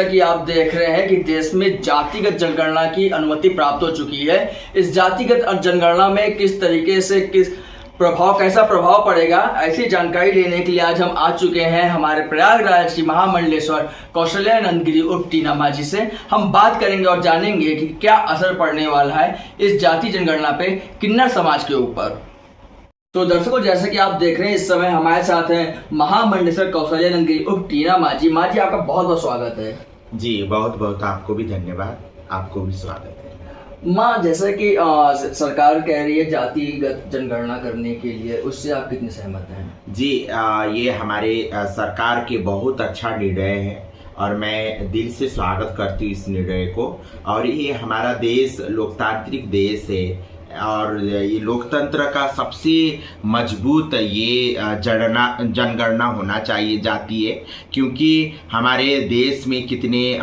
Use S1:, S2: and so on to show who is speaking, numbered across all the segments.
S1: जैसा कि आप देख रहे हैं कि देश में जातिगत जनगणना की अनुमति प्राप्त हो चुकी है। इस जातिगत जनगणना में किस तरीके से कैसा प्रभाव पड़ेगा, ऐसी जानकारी लेने के लिए आज हम आ चुके हैं हमारे प्रयागराज की महामंडलेश्वर कौशल्यानंद गिरी उर्फ टीना मांझी से। हम बात करेंगे और जानेंगे कि क्या असर पड़ने वाला है इस जाति जनगणना पे किन्नर समाज के ऊपर। तो दर्शकों, जैसे कि आप देख रहे हैं इस समय हमारे साथ हैं महामंडलेश्वर कौशल्यानंद गिरी उर्फ टीना मांझी। मांझी, आपका बहुत बहुत स्वागत है।
S2: जी, बहुत बहुत आपको भी धन्यवाद, आपको भी स्वागत है।
S1: माँ, जैसे कि सरकार कह रही है जातिगत जनगणना करने के लिए, उससे आप कितने सहमत हैं?
S2: जी, ये हमारे सरकार के बहुत अच्छा निर्णय है और मैं दिल से स्वागत करती हूँ इस निर्णय को। और ये हमारा देश लोकतांत्रिक देश है और ये लोकतंत्र का सबसे मजबूत ये जनगणना होना चाहिए जातीय, क्योंकि हमारे देश में कितने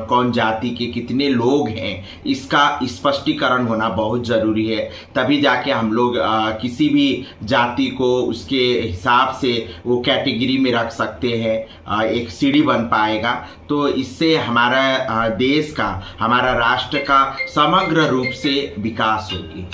S2: कौन जाति के कितने लोग हैं इसका स्पष्टीकरण होना बहुत ज़रूरी है। तभी जाके हम लोग किसी भी जाति को उसके हिसाब से वो कैटेगरी में रख सकते हैं, एक सीढ़ी बन पाएगा। तो इससे हमारा देश का, हमारा राष्ट्र का समग्र रूप से विकास होगी।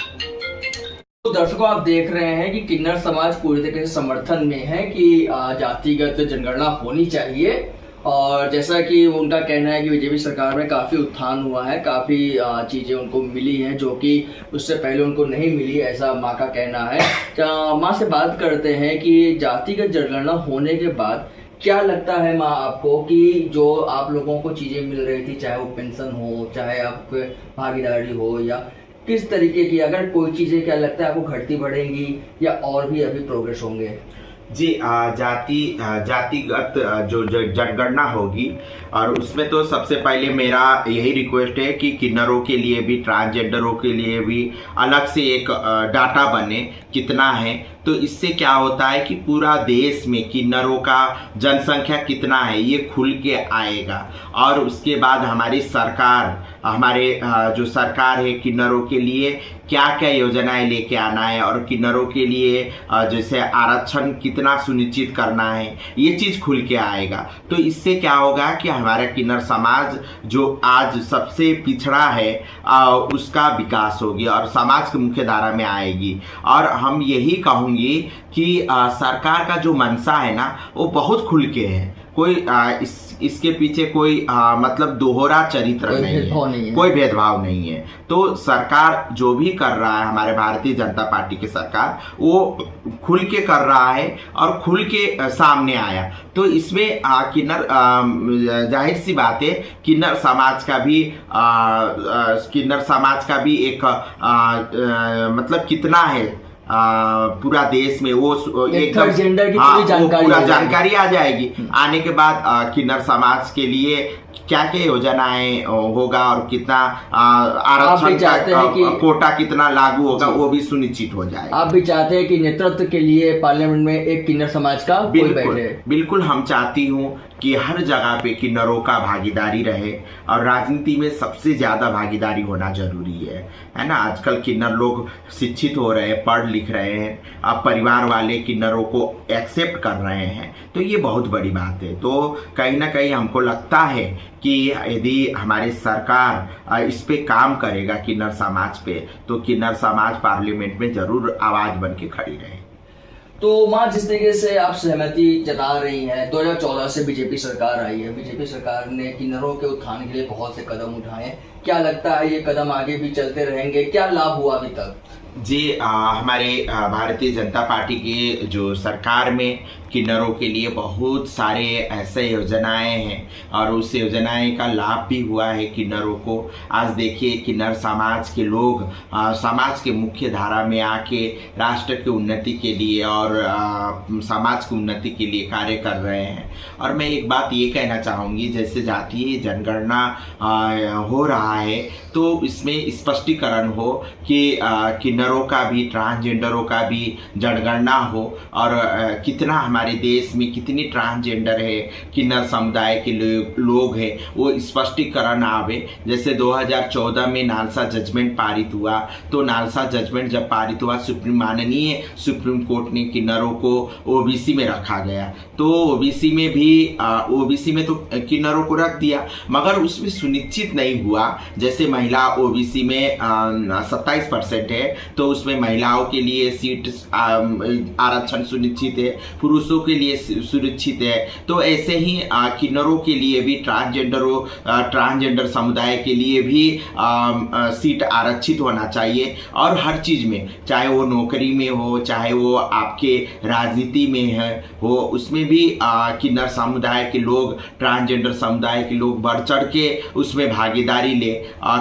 S1: तो दर्शकों, आप देख रहे हैं कि किन्नर समाज पूरी तरीके से समर्थन में है कि जातिगत जनगणना होनी चाहिए। और जैसा कि उनका कहना है कि बीजेपी सरकार में काफ़ी उत्थान हुआ है, काफ़ी चीज़ें उनको मिली हैं जो कि उससे पहले उनको नहीं मिली, ऐसा माँ का कहना है। माँ से बात करते हैं कि जातिगत जनगणना होने के बाद क्या लगता है माँ आपको कि जो आप लोगों को चीज़ें मिल रही थी, चाहे वो पेंशन हो, चाहे आपके भागीदारी हो, या किस तरीके की, अगर कोई चीज़ें क्या लगता है आपको घटती बढ़ेंगी या और भी अभी प्रोग्रेस होंगे?
S2: जी, जातिगत जो जनगणना होगी और उसमें तो सबसे पहले मेरा यही रिक्वेस्ट है कि किन्नरों के लिए भी, ट्रांसजेंडरों के लिए भी अलग से एक डाटा बने कितना है। तो इससे क्या होता है कि पूरा देश में किन्नरों का जनसंख्या कितना है ये खुल के आएगा। और उसके बाद हमारी सरकार, हमारे जो सरकार है किन्नरों के लिए क्या क्या योजनाएं लेके आना है और किन्नरों के लिए जैसे आरक्षण कितना सुनिश्चित करना है, ये चीज़ खुल के आएगा। तो इससे क्या होगा कि हमारा किन्नर समाज जो आज सबसे पिछड़ा है उसका विकास होगी और समाज की मुख्य धारा में आएगी। और हम यही कहूँगी कि सरकार का जो मंशा है ना वो बहुत खुल के है। कोई इसके पीछे कोई मतलब दोहरा चरित्र नहीं है, कोई भेदभाव नहीं है। तो सरकार जो भी कर रहा है, हमारे भारतीय जनता पार्टी की सरकार, वो खुल के कर रहा है और खुल के सामने आया। तो इसमें किन्नर, जाहिर सी बात है, किन्नर समाज का भी एक मतलब कितना है पूरा देश में वो एकदम
S1: जेंडर की
S2: पूरा जानकारी आ जाएगी। आने के बाद किन्नर समाज के लिए क्या क्या योजनाएं होगा और कितना आरक्षण का कोटा कितना लागू होगा वो भी सुनिश्चित हो जाएगा।
S1: आप भी चाहते हैं कि नेतृत्व के लिए पार्लियामेंट में एक किन्नर समाज का कोई बैठे?
S2: बिल्कुल, हम चाहती हूँ कि हर जगह पे किन्नरों का भागीदारी रहे और राजनीति में सबसे ज़्यादा भागीदारी होना जरूरी है ना। आजकल किन्नर लोग शिक्षित हो रहे हैं, पढ़ लिख रहे हैं, अब परिवार वाले किन्नरों को एक्सेप्ट कर रहे हैं, तो ये बहुत बड़ी बात है। तो कहीं ना कहीं हमको लगता है कि यदि हमारी सरकार इस पे काम करेगा किन्नर समाज पे, तो किन्नर समाज पार्लियामेंट में जरूर आवाज़ बन के खड़ी रहे।
S1: तो माँ, जिस तरीके से आप सहमति जता रही हैं, 2014 से बीजेपी सरकार आई है, बीजेपी सरकार ने किन्नरों के उत्थान के लिए बहुत से कदम उठाए। क्या लगता है ये कदम आगे भी चलते रहेंगे? क्या लाभ हुआ अभी तक?
S2: जी, हमारे भारतीय जनता पार्टी की जो सरकार में किन्नरों के लिए बहुत सारे ऐसे योजनाएं हैं और उस योजनाएं का लाभ भी हुआ है किन्नरों को। आज देखिए, किन्नर समाज के लोग समाज के मुख्य धारा में आके राष्ट्र की उन्नति के लिए और समाज की उन्नति के लिए कार्य कर रहे हैं। और मैं एक बात ये कहना चाहूँगी, जैसे जातीय जनगणना हो रहा है तो इसमें स्पष्टीकरण हो कि किन्नर किन्नरों का भी, ट्रांसजेंडरों का भी जनगणना हो और कितना हमारे देश में कितनी ट्रांसजेंडर है, किन्नर समुदाय के लोग हैं, वो स्पष्टीकरण आवे। जैसे 2014 में नालसा जजमेंट पारित हुआ, तो नालसा जजमेंट जब पारित हुआ, माननीय सुप्रीम कोर्ट ने किन्नरों को ओबीसी में रखा गया। तो ओबीसी में भी ओबीसी में तो किन्नरों को रख दिया, मगर उसमें सुनिश्चित नहीं हुआ। जैसे महिला ओबीसी में 27% है, तो उसमें महिलाओं के लिए सीट आरक्षण सुनिश्चित है, पुरुषों के लिए सुनिश्चित है। तो ऐसे ही किन्नरों के लिए भी, ट्रांसजेंडर समुदाय के लिए भी सीट आरक्षित होना चाहिए। और हर चीज़ में, चाहे वो नौकरी में हो, चाहे वो आपके राजनीति में हो, उसमें भी किन्नर समुदाय के लोग, ट्रांसजेंडर समुदाय के लोग बढ़ चढ़ के उसमें भागीदारी ले।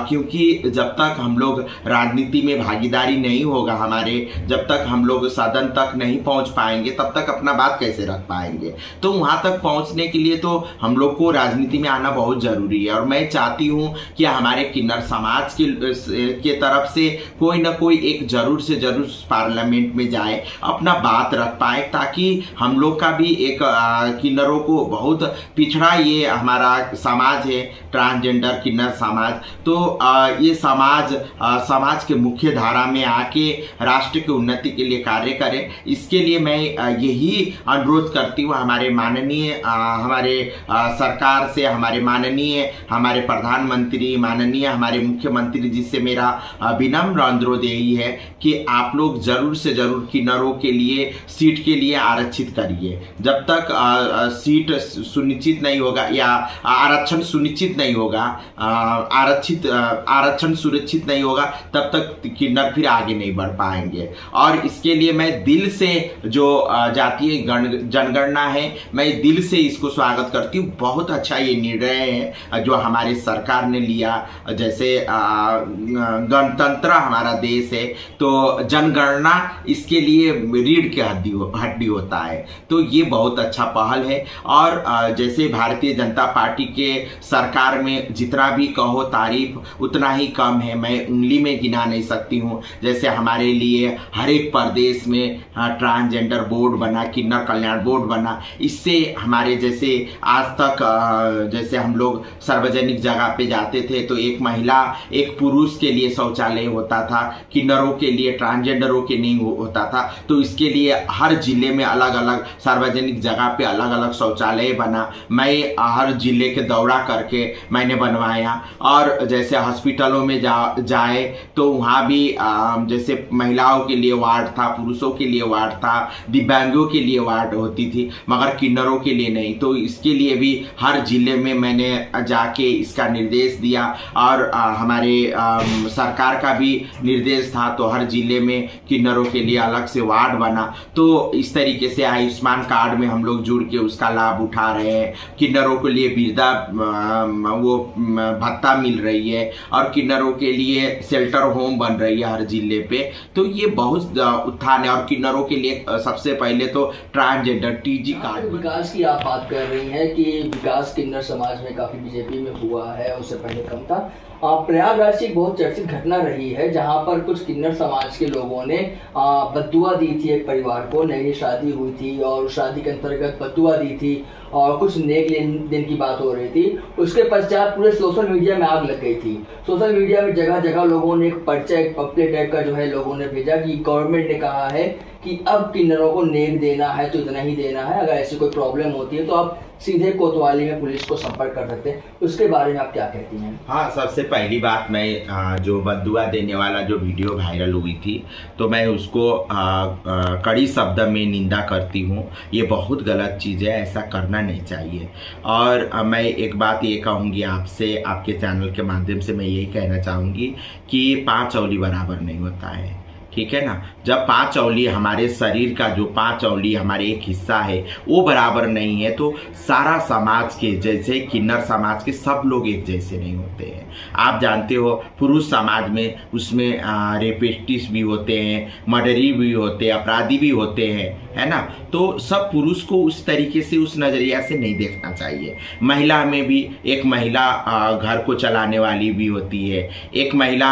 S2: क्योंकि जब तक हम लोग राजनीति में भागीदारी नहीं होगा हमारे, जब तक हम लोग सदन तक नहीं पहुंच पाएंगे, तब तक अपना बात कैसे रख पाएंगे। तो वहां तक पहुंचने के लिए तो हम लोग को राजनीति में आना बहुत जरूरी है। और मैं चाहती हूं कि हमारे किन्नर समाज के तरफ से कोई ना कोई एक जरूर से जरूर पार्लियामेंट में जाए, अपना बात रख पाए, ताकि हम लोग का भी एक किन्नरों को, बहुत पिछड़ा ये हमारा समाज है, ट्रांसजेंडर किन्नर समाज, तो ये समाज के मुख्य धारा में आके राष्ट्र की उन्नति के लिए कार्य करें। इसके लिए मैं यही अनुरोध करती हूँ हमारे माननीय सरकार से, हमारे प्रधानमंत्री, माननीय हमारे मुख्यमंत्री जी से मेरा विनम्र अनुरोध यही है कि आप लोग जरूर से जरूर किन्नरों के लिए सीट के लिए आरक्षित करिए। जब तक सीट सुनिश्चित नहीं होगा या आरक्षण सुनिश्चित नहीं होगा, आरक्षण सुरक्षित नहीं होगा, तब तक किन्नर फिर आगे नहीं बढ़ पाएंगे। और इसके लिए मैं दिल से, जो जातीय जनगणना है, मैं दिल से इसको स्वागत करती हूँ। बहुत अच्छा ये निर्णय है जो हमारे सरकार ने लिया। जैसे गणतंत्र हमारा देश है, तो जनगणना इसके लिए रीढ़ की हड्डी होता है, तो ये बहुत अच्छा पहल है। और जैसे भारतीय जनता पार्टी के सरकार में जितना भी कहो तारीफ उतना ही कम है, मैं उंगली में गिना नहीं सकती हूँ। जैसे हमारे लिए हर एक प्रदेश में ट्रांसजेंडर बोर्ड बना, किन्नर कल्याण बोर्ड बना। इससे हमारे जैसे आज तक जैसे हम लोग सार्वजनिक जगह पे जाते थे तो एक महिला एक पुरुष के लिए शौचालय होता था, किन्नरों के लिए, ट्रांसजेंडरों के नहीं होता था। तो इसके लिए हर जिले में अलग अलग सार्वजनिक जगह पे अलग अलग शौचालय बना। मैं हर जिले के दौरा करके मैंने बनवाया। और जैसे हॉस्पिटलों में जाए तो वहाँ भी जैसे महिलाओं के लिए वार्ड था, पुरुषों के लिए वार्ड था, दिव्यांगों के लिए वार्ड होती थी, मगर किन्नरों के लिए नहीं। तो इसके लिए भी हर जिले में मैंने जाके इसका निर्देश दिया। और हमारे सरकार का भी निर्देश था, तो हर जिले में किन्नरों के लिए अलग से वार्ड बना। तो इस तरीके से आयुष्मान कार्ड में हम लोग जुड़ के उसका लाभ उठा रहे हैं। किन्नरों के लिए वृद्धा वो भत्ता मिल रही है, और किन्नरों के लिए शेल्टर होम बन रही है हर जिले पे। तो ये बहुत उत्थान है। और किन्नरों के लिए सबसे पहले तो ट्रांसजेंडर टीजी कार्ड।
S1: विकास की आप बात कर रही हैं कि विकास किन्नर समाज में काफी बीजेपी में हुआ है, उससे पहले कम था। प्रयागराज की एक बहुत चर्चित घटना रही है जहां पर कुछ किन्नर समाज के लोगों ने बद्दुआ दी थी एक परिवार को। नई शादी हुई थी और शादी के अंतर्गत बद्दुआ दी थी और कुछ नेक लेन देन की बात हो रही थी। उसके पश्चात पूरे सोशल मीडिया में आग लग गई थी। सोशल मीडिया में जगह जगह लोगों ने एक पर्चा, एक पपलेट टाइप का जो है लोगों ने भेजा कि गवर्नमेंट ने कहा है कि अब किन्नरों को नेक देना है तो इतना ही देना है, अगर ऐसी कोई प्रॉब्लम होती है तो आप सीधे कोतवाली में पुलिस को संपर्क कर सकते हैं। उसके बारे में आप क्या कहती हैं?
S2: हाँ, सबसे पहली बात, मैं जो बद्दुआ देने वाला जो वीडियो वायरल हुई थी, तो मैं उसको कड़ी शब्द में निंदा करती हूँ। ये बहुत गलत चीज़ है, ऐसा करना नहीं चाहिए। और मैं एक बात ये कहूँगी आपसे, आपके चैनल के माध्यम से मैं यही कहना चाहूँगी कि 5 उंगली बराबर नहीं होता है, ठीक है ना। जब 5 उंगली, हमारे शरीर का जो 5 उंगली हमारे एक हिस्सा है वो बराबर नहीं है, तो सारा समाज के, जैसे किन्नर समाज के सब लोग एक जैसे नहीं होते हैं। आप जानते हो पुरुष समाज में, उसमें रेपिस्टिस भी होते हैं, मर्डरी भी होते हैं, अपराधी भी होते हैं, है ना। तो सब पुरुष को उस तरीके से, उस नज़रिया से नहीं देखना चाहिए। महिला में भी एक महिला घर को चलाने वाली भी होती है, एक महिला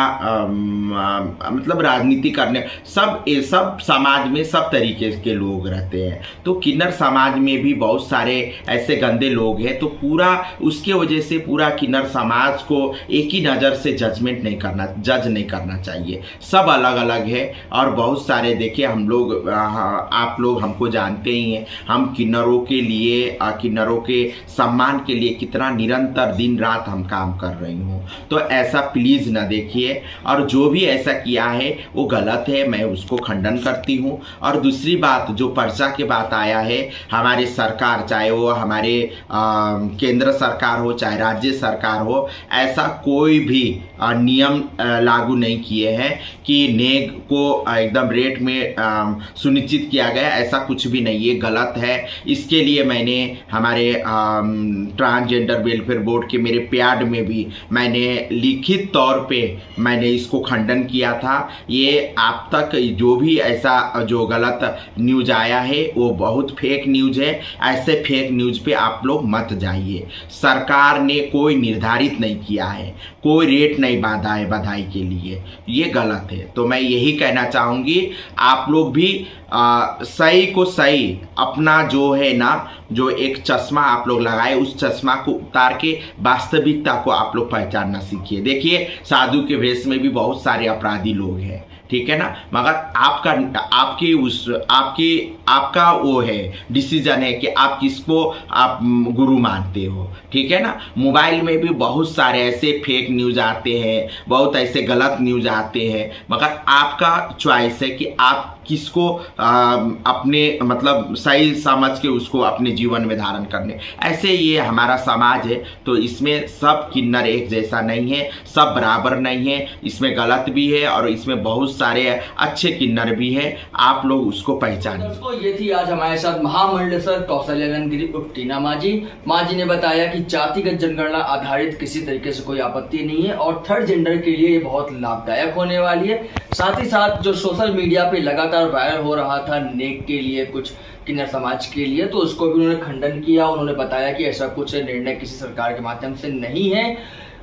S2: मतलब राजनीति करने करने, सब समाज में सब तरीके के लोग रहते हैं। तो किन्नर समाज में भी बहुत सारे ऐसे गंदे लोग हैं, तो पूरा उसके वजह से पूरा किन्नर समाज को एक ही नज़र से जज नहीं करना चाहिए। सब अलग अलग है और बहुत सारे, देखिए हम लोग, आप लोग हमको जानते ही हैं, हम किन्नरों के लिए, किन्नरों के सम्मान के लिए कितना निरंतर दिन रात हम काम कर रही हूँ। तो ऐसा प्लीज़ ना देखिए, और जो भी ऐसा किया है वो गलत है, मैं उसको खंडन करती हूँ। और दूसरी बात, जो पर्चा के बात आया है, हमारी सरकार, चाहे वो हमारे केंद्र सरकार हो चाहे राज्य सरकार हो, ऐसा कोई भी नियम लागू नहीं किए हैं कि नेग को एकदम रेट में सुनिश्चित किया गया, ऐसा कुछ भी नहीं, ये गलत है। इसके लिए मैंने हमारे ट्रांसजेंडर वेलफेयर बोर्ड के मेरे प्याड में भी मैंने लिखित तौर पे मैंने इसको खंडन किया था। ये आप तक जो भी ऐसा जो गलत न्यूज़ आया है वो बहुत फेक न्यूज़ है। ऐसे फेक न्यूज़ पे आप लोग मत जाइए। सरकार ने कोई निर्धारित नहीं किया है, कोई रेट नहीं बांधा है बधाई के लिए, ये गलत है। तो मैं यही कहना चाहूँगी, आप लोग भी सही को सही, अपना जो है ना, जो एक चश्मा आप लोग लगाए, उस चश्मा को उतार के वास्तविकता को आप लोग पहचानना सीखिए। देखिए, साधु के भेष में भी बहुत सारे अपराधी लोग हैं, ठीक है ना, मगर आपका वो है, डिसीजन है कि आप किसको आप गुरु मानते हो, ठीक है ना। मोबाइल में भी बहुत सारे ऐसे फेक न्यूज़ आते हैं, बहुत ऐसे गलत न्यूज़ आते हैं, मगर आपका चॉइस है कि आप किसको अपने मतलब सही समझ के उसको अपने जीवन में धारण करने। ऐसे ये हमारा समाज है, तो इसमें सब किन्नर एक जैसा नहीं है, सब बराबर नहीं है, इसमें गलत भी है और इसमें बहुत सारे अच्छे किन्नर भी हैं। आप लोग उसको पहचानें।
S1: दोस्तों, ये थी आज हमारे साथ महामंडलेश्वर कौशल्यानंद गिरी उर्फ टीना माजी। माजी ने बताया कि जातिगत जनगणना आधारित किसी तरीके से कोई आपत्ति नहीं है और थर्ड जेंडर के लिए ये बहुत लाभदायक होने वाली है। साथ ही साथ जो सोशल मीडिया पे लगातार वायरल हो रहा था नेक के लिए, कुछ किन्नर समाज के लिए, तो उसको भी उन्होंने खंडन किया। उन्होंने बताया कि ऐसा कुछ निर्णय किसी सरकार के माध्यम से नहीं है।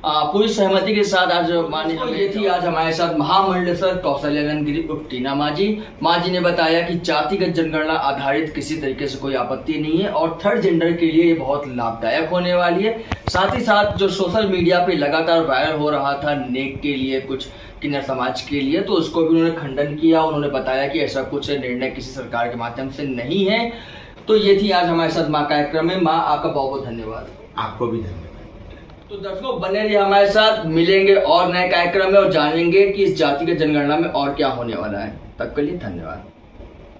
S1: पूरी सहमति के साथ आज ये थी आज हमारे साथ महामंडलेश्वर कौशल्यानंद गिरी उर्फ टीना माजी। माजी ने बताया कि जातिगत जनगणना आधारित किसी तरीके से कोई आपत्ति नहीं है और थर्ड जेंडर के लिए ये बहुत लाभदायक होने वाली है। साथ ही साथ जो सोशल मीडिया पे लगातार वायरल हो रहा था नेक के लिए, कुछ किन्नर समाज के लिए, तो उसको भी उन्होंने खंडन किया। उन्होंने बताया कि ऐसा कुछ निर्णय किसी सरकार के माध्यम से नहीं है। तो ये थी आज हमारे साथ माँ कार्यक्रम में। माँ, आपका बहुत बहुत धन्यवाद।
S2: आपको भी धन्यवाद।
S1: तो दर्शकों, बने रहिए हमारे साथ, मिलेंगे और नए कार्यक्रम में और जानेंगे कि इस जातिगत जनगणना में और क्या होने वाला है। तब के लिए धन्यवाद।